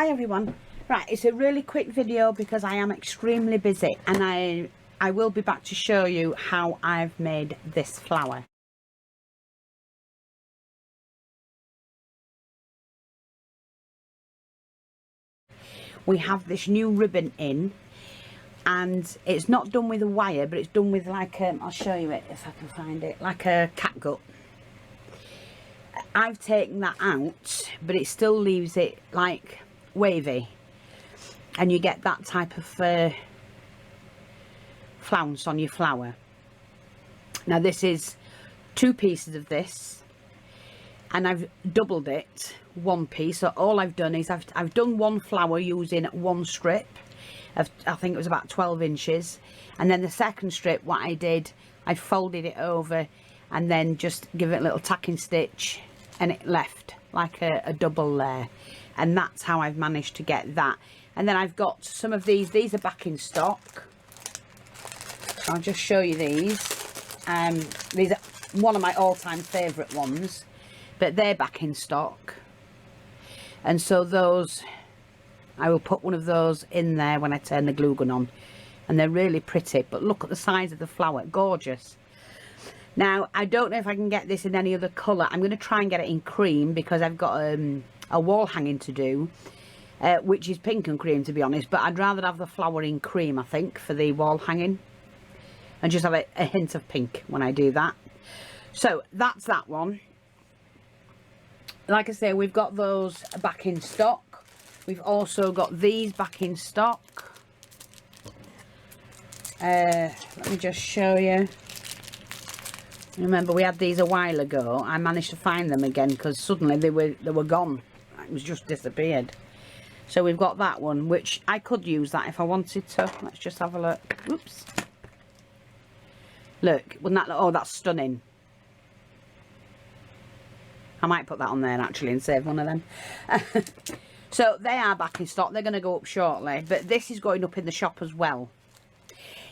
Hi everyone. Right, it's a really quick video because I am extremely busy, and I will be back to show you how I've made this flower. We have this new ribbon in, and it's not done with a wire, but it's done with like I'll show you it if I can find it, like a catgut. I've taken that out, but it still leaves it like wavy, and you get that type of flounce on your flower. Now this is 2 pieces of this, and I've doubled it 1 piece. So all I've done is I've done 1 flower using 1 strip of, I think it was about 12 inches, and then the second strip, what I did, I folded it over and then just give it a little tacking stitch, and it left like a double layer, and that's how I've managed to get that. And then I've got some of these are back in stock. I'll just show you these. These are one of my all-time favourite ones, but they're back in stock, and so those, I will put one of those in there when I turn the glue gun on, and they're really pretty. But look at the size of the flower, gorgeous. Now I don't know if I can get this in any other colour. I'm going to try and get it in cream because I've got a wall hanging to do, which is pink and cream, to be honest, but I'd rather have the flower in cream, I think, for the wall hanging, and just have a hint of pink when I do that. So that's that one. Like I say, we've got those back in stock. We've also got these back in stock. Let me just show you. Remember, we had these a while ago. I managed to find them again because suddenly they were gone. It was just disappeared. So we've got that one, which I could use that if I wanted to. Let's just have a look. Oops. Look, wouldn't that, oh, that's stunning. I might put that on there actually and save one of them. So they are back in stock. They're going to go up shortly, but this is going up in the shop as well.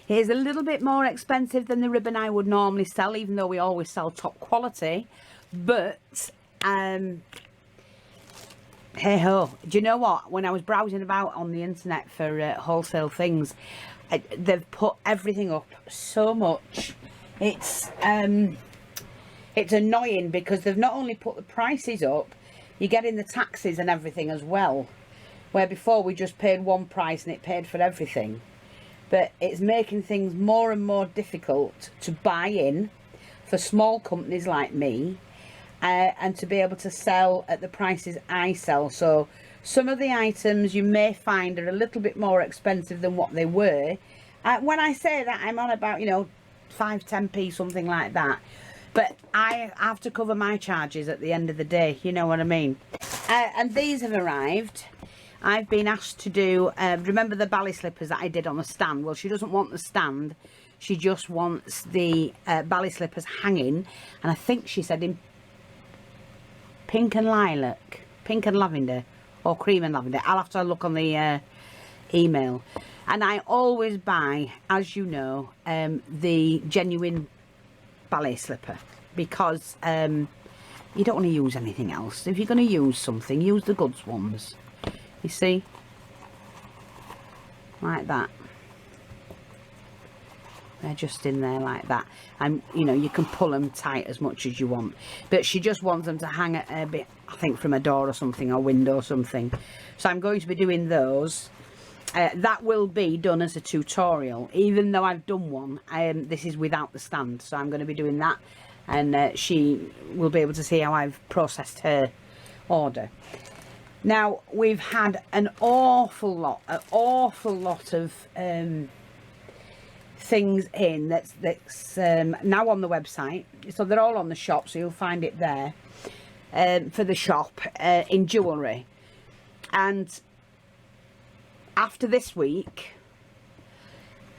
It is a little bit more expensive than the ribbon I would normally sell, even though we always sell top quality. But hey ho, do you know what? When I was browsing about on the internet for wholesale things, they've put everything up so much. It's annoying because they've not only put the prices up, you're getting the taxes and everything as well, where before we just paid one price and it paid for everything. But it's making things more and more difficult to buy in for small companies like me, and to be able to sell at the prices I sell. So some of the items you may find are a little bit more expensive than what they were. When I say that, I'm on about, you know, 5-10p, something like that. But I have to cover my charges at the end of the day, you know what I mean. And these have arrived. I've been asked to do, remember the ballet slippers that I did on the stand? Well, she doesn't want the stand. She just wants the ballet slippers hanging. And I think she said in pink and lilac, pink and lavender, or cream and lavender. I'll have to look on the email. And I always buy, as you know, the genuine ballet slipper, because you don't want to use anything else. If you're going to use something, use the goods ones. You see, like that. They're just in there like that, and you know, you can pull them tight as much as you want, but she just wants them to hang a bit, I think, from a door or something, or window or something. So I'm going to be doing those. That will be done as a tutorial, even though I've done one. This is without the stand, so I'm going to be doing that, and she will be able to see how I've processed her order. Now, we've had an awful lot of things in that's now on the website. So they're all on the shop, so you'll find it there, for the shop, in jewellery. And after this week,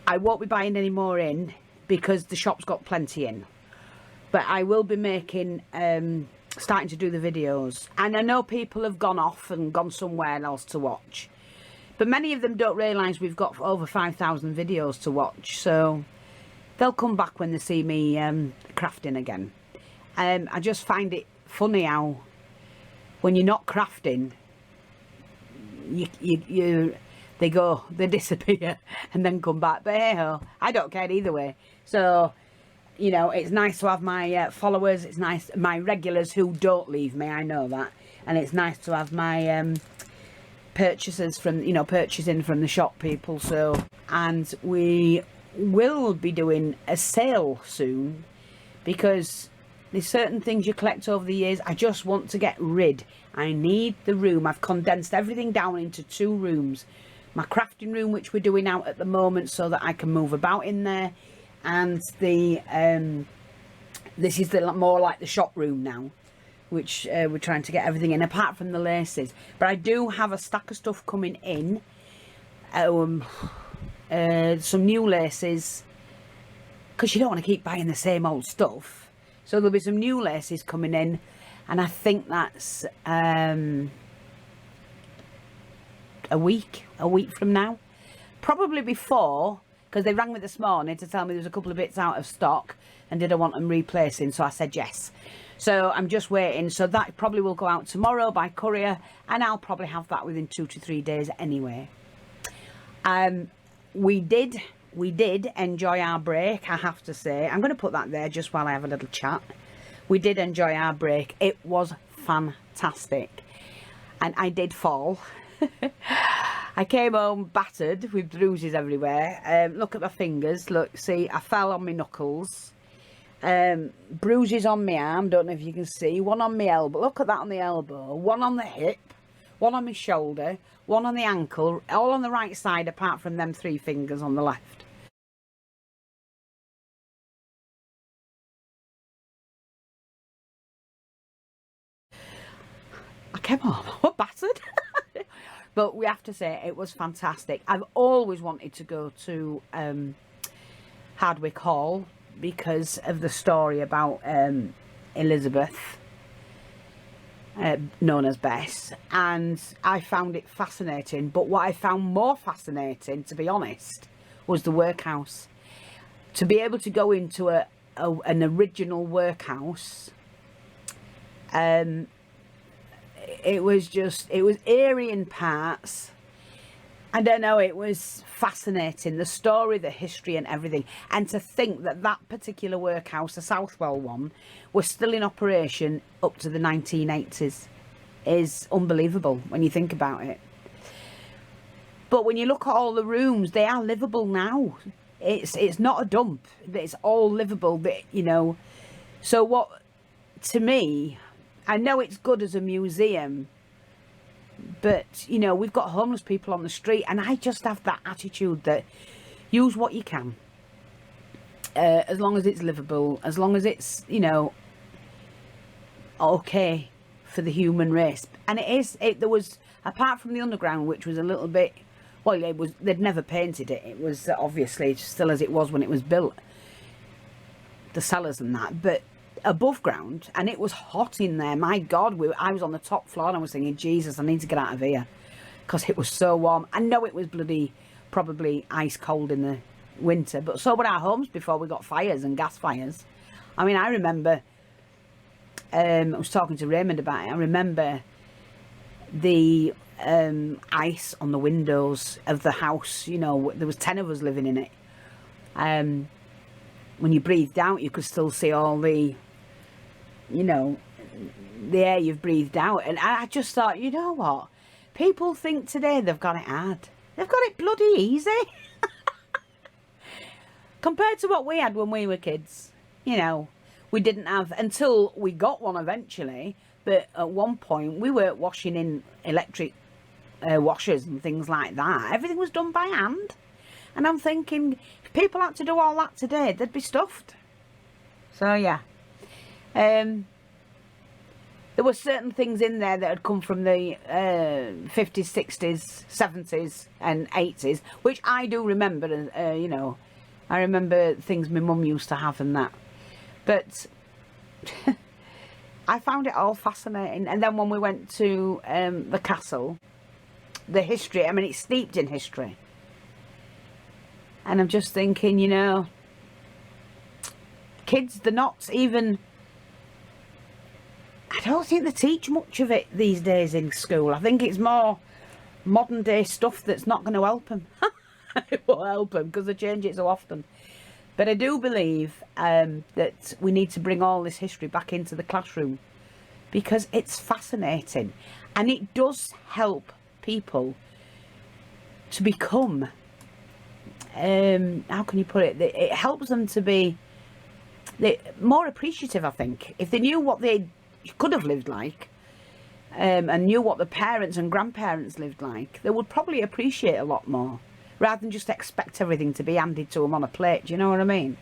I won't be buying any more in because the shop's got plenty in. But I will be making, starting to do the videos. And I know people have gone off and gone somewhere else to watch. But many of them don't realise we've got over 5,000 videos to watch. So they'll come back when they see me crafting again. I just find it funny how when you're not crafting, they disappear and then come back. But hey ho, I don't care either way. So, you know, it's nice to have my followers. It's nice, my regulars who don't leave me. I know that. And it's nice to have my purchasers from, you know, purchasing from the shop people. So, and we will be doing a sale soon, because there's certain things you collect over the years. I just want to get rid. I need the room. I've condensed everything down into 2 rooms. My crafting room, which we're doing out at the moment so that I can move about in there, and the this is the more like the shop room now, which we're trying to get everything in apart from the laces. But I do have a stack of stuff coming in, some new laces, because you don't want to keep buying the same old stuff. So there'll be some new laces coming in, and I think that's a week from now, probably before, because they rang me this morning to tell me there's a couple of bits out of stock and did I want them replacing, so I said yes. So I'm just waiting. So that probably will go out tomorrow by courier, and I'll probably have that within 2 to 3 days anyway. We did enjoy our break, I have to say. I'm going to put that there just while I have a little chat. We did enjoy our break. It was fantastic, and I did fall. I came home battered with bruises everywhere. Look at my fingers. Look, see, I fell on my knuckles. Bruises on my arm, don't know if you can see. One on my elbow. Look at that on the elbow. One on the hip. One on my shoulder. One on the ankle. All on the right side apart from them 3 fingers on the left. I came home. I'm battered. But we have to say it was fantastic. I've always wanted to go to Hardwick Hall because of the story about Elizabeth, known as Bess, and I found it fascinating. But what I found more fascinating, to be honest, was the workhouse. To be able to go into an original workhouse, it was eerie in parts. I don't know, it was fascinating, the story, the history and everything. And to think that that particular workhouse, the Southwell one, was still in operation up to the 1980s is unbelievable when you think about it. But when you look at all the rooms, they are livable now. It's not a dump, it's all livable, you know. So what, to me, I know it's good as a museum, but, you know, we've got homeless people on the street, and I just have that attitude that use what you can. As long as it's livable, as long as it's, you know, okay for the human race. And there was, apart from the underground, which was a little bit, well, they'd never painted it. It was obviously still as it was when it was built, the cellars and that, but above ground, and it was hot in there. My God, I was on the top floor and I was thinking, Jesus, I need to get out of here, because it was so warm. I know it was bloody probably ice cold in the winter, but so were our homes before we got fires and gas fires. I mean, I remember, I was talking to Raymond about it, I remember the ice on the windows of the house. You know, there was 10 of us living in it. When you breathed out, you could still see all the, you know, the air you've breathed out. And I just thought, you know what, people think today they've got it hard. They've got it bloody easy compared to what we had when we were kids. You know, we didn't have, until we got one eventually, but at one point we weren't washing in electric washers and things like that. Everything was done by hand. And I'm thinking, if people had to do all that today, they'd be stuffed. So yeah, there were certain things in there that had come from the 50s, 60s, 70s and 80s, which I do remember. You know, I remember things my mum used to have and that. But I found it all fascinating. And then when we went to the castle, the history, I mean, it's steeped in history. And I'm just thinking, you know, kids, they're not even, I don't think they teach much of it these days in school. I think it's more modern day stuff that's not going to help them. It won't help them because they change it so often. But I do believe that we need to bring all this history back into the classroom because it's fascinating and it does help people to become, how can you put it? It helps them to be more appreciative, I think. If they knew what they could have lived like, and knew what the parents and grandparents lived like, they would probably appreciate a lot more, rather than just expect everything to be handed to them on a plate. Do you know what I mean?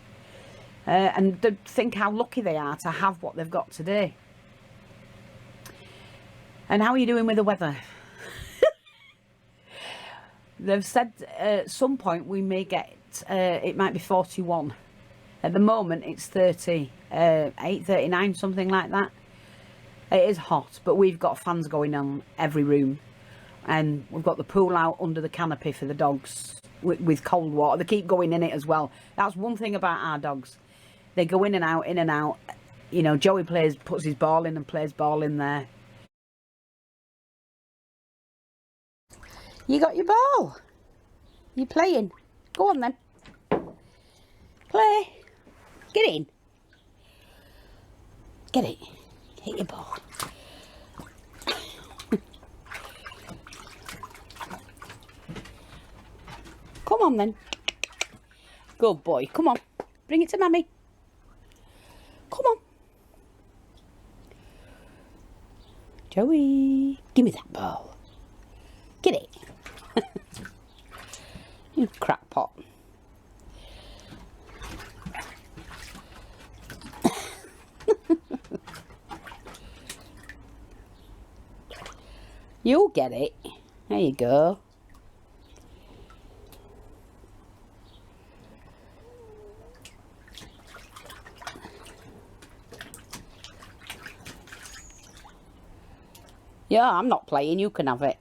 And they think how lucky they are to have what they've got today. And how are you doing with the weather? They've said at some point we may get, it might be 41. At the moment it's 38, 39, something like that. It is hot, but we've got fans going on every room. And we've got the pool out under the canopy for the dogs with cold water. They keep going in it as well. That's one thing about our dogs. They go in and out, in and out. You know, Joey puts his ball in and plays ball in there. You got your ball. You playing. Go on then. Play. Get in. Get it. Hit your ball. Come on then. Good boy. Come on. Bring it to Mummy. Come on. Joey. Give me that ball. Get it. You crackpot. You'll get it. There you go. Yeah, I'm not playing. You can have it.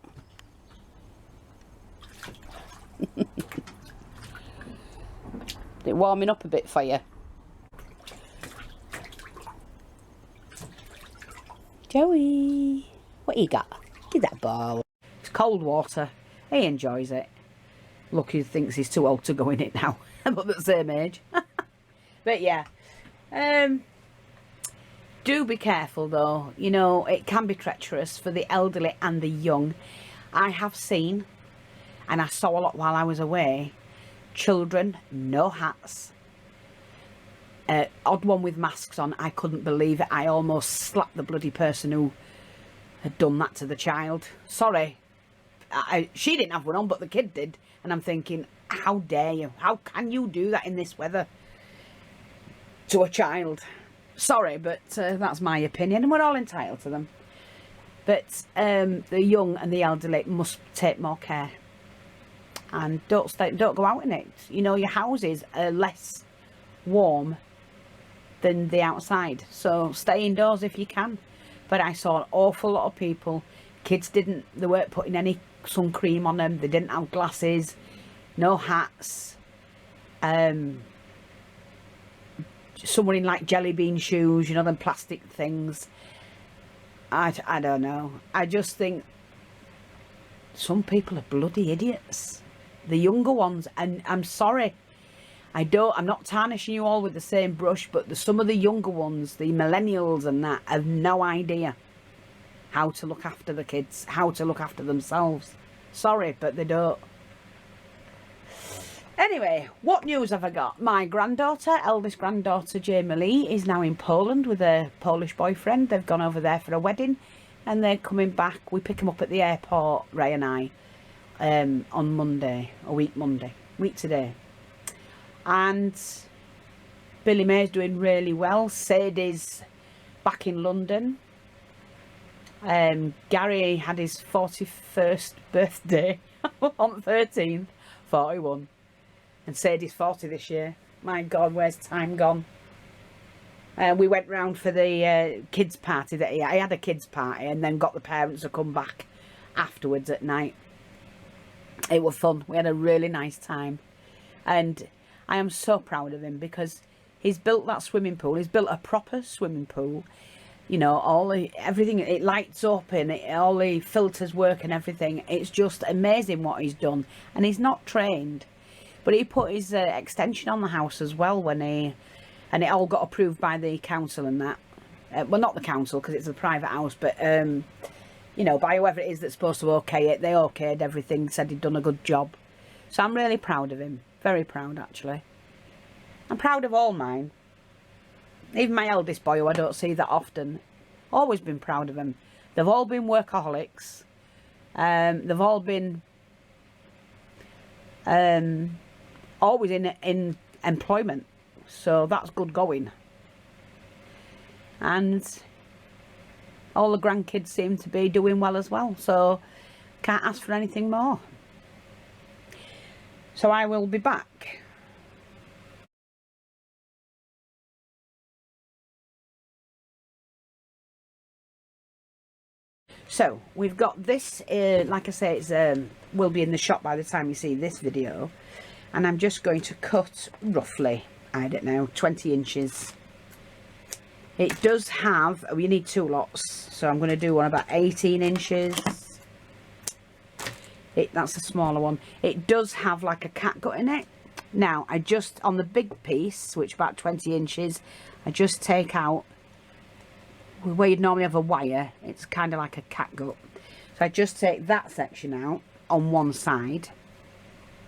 It's warming up a bit for you. Joey, what you got? Give that ball. It's cold water. He enjoys it. Look, he thinks he's too old to go in it now. But the same age. But yeah. Do be careful though. You know, it can be treacherous for the elderly and the young. I have seen, and I saw a lot while I was away, children, no hats. Odd one with masks on. I couldn't believe it. I almost slapped the bloody person who had done that to the child. Sorry. She didn't have one on, but the kid did. And I'm thinking, how dare you? How can you do that in this weather to a child? Sorry, but that's my opinion, and we're all entitled to them. But the young and the elderly must take more care. And don't go out in it. You know, your houses are less warm than the outside, so stay indoors if you can. But I saw an awful lot of people, kids they weren't putting any sun cream on them, they didn't have glasses, no hats, someone in like jelly bean shoes, you know, them plastic things. I don't know. I just think some people are bloody idiots, the younger ones. And I'm sorry, I'm not tarnishing you all with the same brush, but some of the younger ones, the millennials and that, have no idea how to look after the kids, how to look after themselves. Sorry, but they don't. Anyway, what news have I got? My granddaughter, eldest granddaughter Jamie Lee, is now in Poland with a Polish boyfriend. They've gone over there for a wedding and they're coming back. We pick them up at the airport, Ray and I, on Monday, week today. And Billy May's doing really well. Sadie's back in London. Gary had his 41st birthday on 13th, 41. And Sadie's 40 this year. My God, where's time gone? We went round for the kids' party. I had a kids' party and then got the parents to come back afterwards at night. It was fun. We had a really nice time. And I am so proud of him because he's built that swimming pool. He's built a proper swimming pool you know, everything, it lights up and all the filters work and everything. It's just amazing what he's done. And he's not trained, but he put his extension on the house as well and it all got approved by the council and that. Well, not the council because it's a private house, but you know, by whoever it is that's supposed to okay it. They okayed everything, said he'd done a good job. So I'm really proud of him. Very proud, actually. I'm proud of all mine. Even my eldest boy, who I don't see that often, always been proud of him. They've all been workaholics. They've all been always in employment. So that's good going. And all the grandkids seem to be doing well as well. So can't ask for anything more. So I will be back. So we've got this, like I say, it's will be in the shop by the time you see this video. And I'm just going to cut roughly, I don't know, 20 inches. It does have, we need 2 lots. So I'm going to do one about 18 inches. That's a smaller one. It does have like a catgut in it. Now, I just, on the big piece, which about 20 inches, I just take out, where you'd normally have a wire, it's kind of like a catgut. So I just take that section out on one side.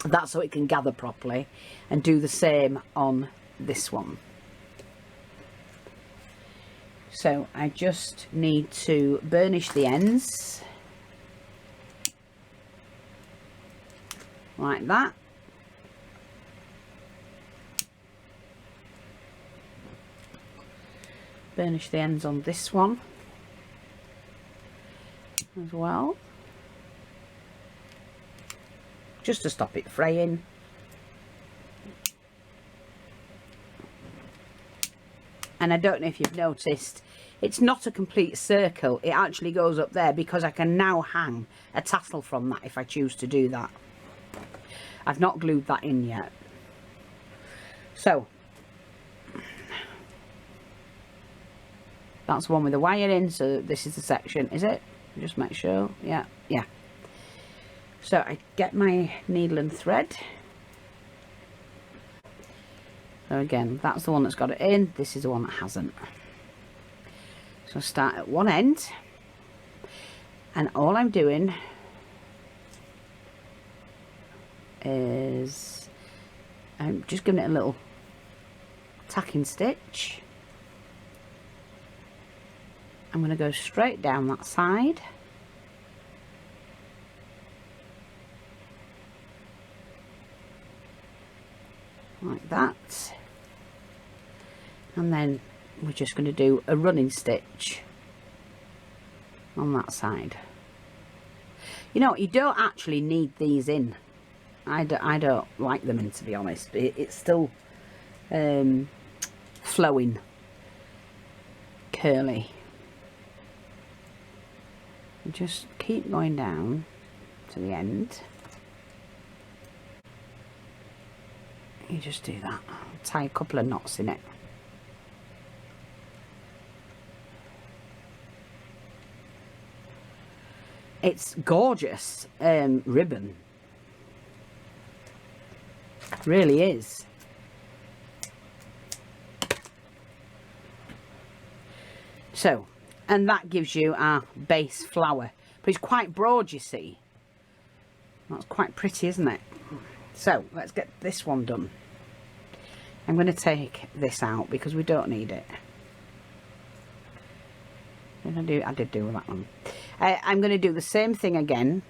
That's so it can gather properly. And do the same on this one. So I just need to burnish the ends. Like that. Burnish the ends on this one as well, just to stop it fraying. And I don't know if you've noticed, it's not a complete circle. It actually goes up there because I can now hang a tassel from that if I choose to do that. I've not glued that in yet. So that's the one with the wire in, so this is the section, is it? Just make sure. Yeah. So I get my needle and thread. So again, that's the one that's got it in. This is the one that hasn't. So start at one end. And all I'm doing is I'm just giving it a little tacking stitch. I'm going to go straight down that side. Like that. And then we're just going to do a running stitch on that side. You know, you don't actually need these in. I don't like them in, to be honest. It's still flowing, curly. Just keep going down to the end. You just do that. Tie a couple of knots in it. It's gorgeous ribbon. Really is. So, and that gives you our base flower. But it's quite broad, you see. That's quite pretty, isn't it? So, let's get this one done. I'm going to take this out because we don't need it. I did do that one. I'm going to do the same thing again.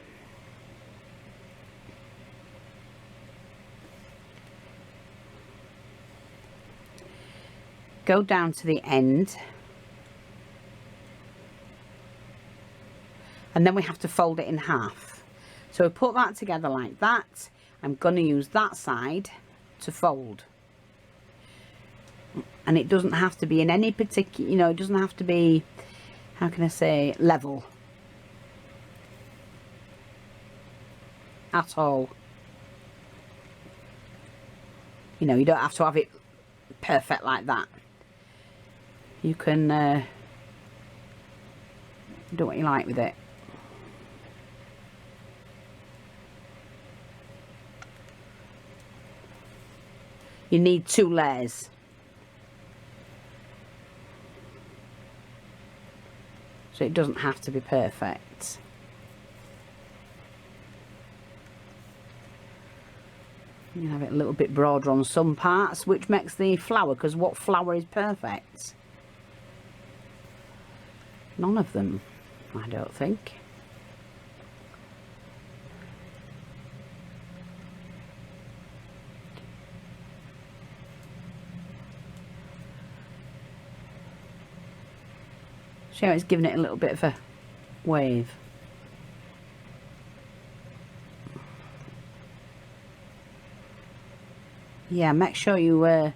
Go down to the end. And then we have to fold it in half. So we put that together like that. I'm going to use that side to fold. And it doesn't have to be in any particular, you know, it doesn't have to be, how can I say, level. At all. You know, you don't have to have it perfect like that. You can Do what you like with it. You need 2 layers. So it doesn't have to be perfect. You can have it a little bit broader on some parts, which makes the flower, because what flower is perfect? None of them, I don't think. See how it's giving it a little bit of a wave. Yeah, make sure you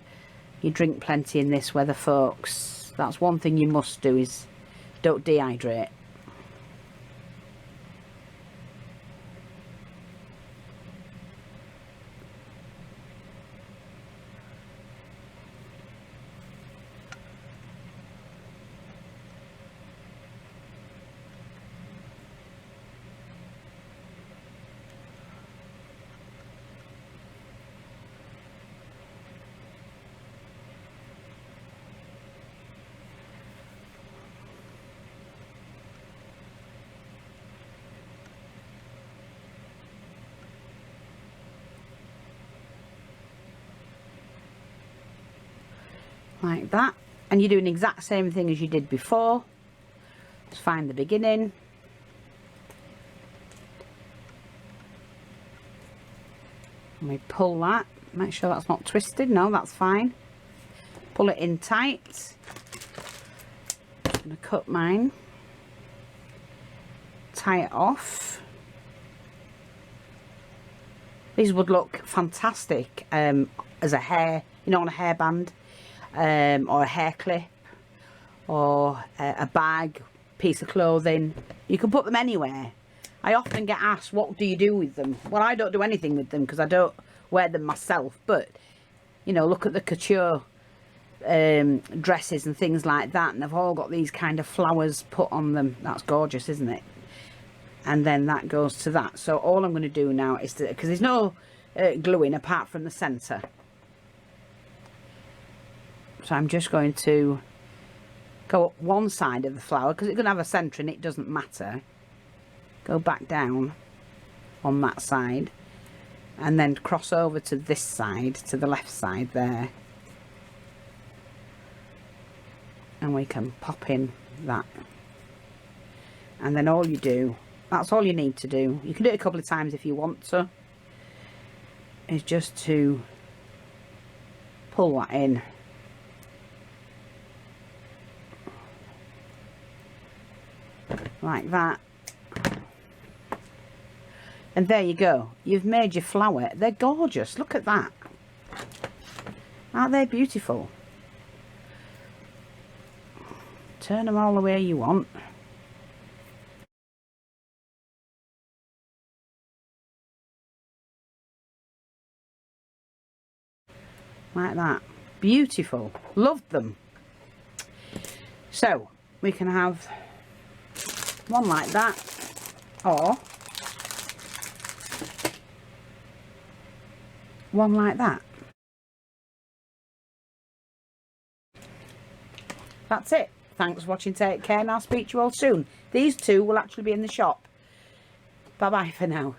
drink plenty in this weather, folks. That's one thing you must do, is don't dehydrate. Like that, and you're doing the exact same thing as you did before. Just find the beginning, and we pull that, make sure that's not twisted. No, that's fine. Pull it in tight. I'm going to cut mine, tie it off. These would look fantastic as a hair, you know, on a hairband. Or a hair clip, or a bag, piece of clothing. You can put them anywhere. I often get asked, what do you do with them? Well, I don't do anything with them because I don't wear them myself, but you know, look at the couture dresses and things like that, and they've all got these kind of flowers put on them. That's gorgeous, isn't it? And then that goes to that. So all I'm going to do now is to, because there's no gluing apart from the centre, so I'm just going to go up one side of the flower, because it's going to have a centre and it doesn't matter. Go back down on that side, and then cross over to this side, to the left side there. And we can pop in that. And then all you do, that's all you need to do. You can do it a couple of times if you want to. Is just to pull that in. Like that, and there you go. You've made your flower. They're gorgeous. Look at that. Aren't they beautiful? Turn them all the way you want. Like that. Beautiful. Loved them. So we can have one like that, or one like that. That's it. Thanks for watching. Take care, and I'll speak to you all soon. These two will actually be in the shop. Bye bye for now.